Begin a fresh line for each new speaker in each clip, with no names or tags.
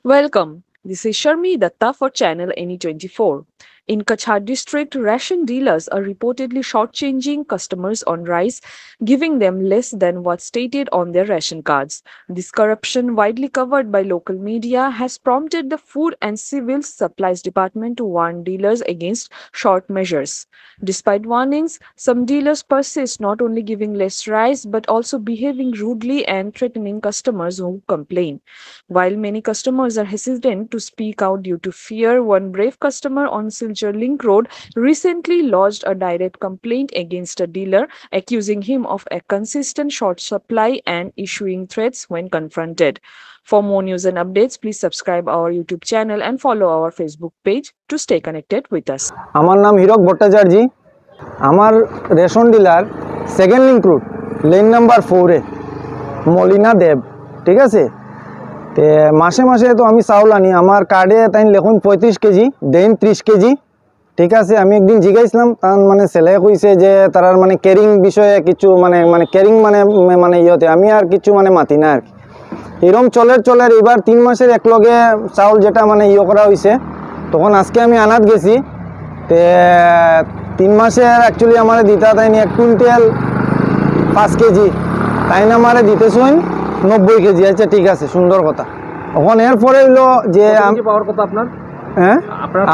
Welcome. This is Sharmi Datta for Channel Any24. In Kachar district, ration dealers are reportedly shortchanging customers on rice, giving them less than what's stated on their ration cards. This corruption, widely covered by local media, has prompted the Food and Civil Supplies Department to warn dealers against short measures. Despite warnings, some dealers persist, not only giving less rice but also behaving rudely and threatening customers who complain. While many customers are hesitant to speak out due to fear, one brave customer on Silchar Link Road recently lodged a direct complaint against a dealer, accusing him of a consistent short supply and issuing threats when confronted. For more news and updates, please subscribe our YouTube channel and follow our Facebook page to stay connected with us.
আমার নাম হীরক ভট্টাচার্য। আমার ration dealer second link route lane number 4 এ মলিনা দেব, ঠিক আছে। তে মাসে মাসে তো আমি চাউল আনি, আমার কার্ডে তাই লেখুন 35 কেজি দেন 30 কেজি, ঠিক আছে। আমি একদিন জিজ্ঞাসলাম, তার মানে ছেলে কইছে যে তার মানে ক্যারিং বিষয়ে কিছু মানে মানে ক্যারিং মানে মানে ইয়েতে আমি আর কিছু মানে মাতি না আর কি। এরকম চলের এবার 3 মাসের একলগে চাউল যেটা মানে ইয়ে করা হয়েছে, তখন আজকে আমি আনাত গেছি। তে 3 মাসের অ্যাকচুয়ালি আমার দিতা তাইনি 1 কুইন্টাল 5 কেজি, তাই না আমার দিতেছেন 90 কেজি। আচ্ছা ঠিক আছে, সুন্দর কথা। এখন এরপরে হইলো যে
পাওয়ার কথা আপনার,
হ্যাঁ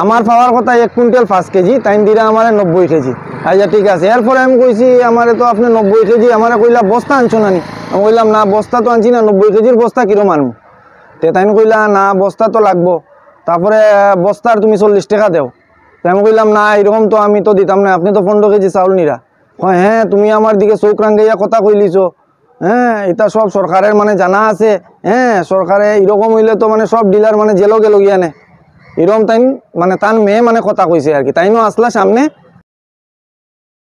আমার পাওয়ার কথা 1 কুইন্টাল 5 কেজি, তাই দিরা আমার 90 কেজি। আচ্ছা ঠিক আছে। এরপরে আমি কইছি আমারে তো আপনি 90 কেজি, আমার কইলা বস্তা আনছো না নি? আমি কইলাম না বস্তা তো আনছি না, 90 কেজির বস্তা কিরম আনবো? তে তাই কইলা না বস্তা তো লাগবো, তারপরে বস্তার তুমি 40 টাকা দেও। তাই আমি কইলাম না এরকম তো আমি তো দিতাম না, আপনি তো 15 কেজি চাউল নিরা। হ্যাঁ তুমি আমার দিকে চোখ রাঙ্গাইয়া কথা কইলিছো, হ্যাঁ এটা সব সরকারের মানে জানা আছে। হ্যাঁ সরকারে এরকম হইলে তো মানে সব ডিলার মানে জেলো গেল গিয়া নে, এরকম তাই মানে তার মেয়ে মানে কথা কইছে আর কি। তাইনও আসলা সামনে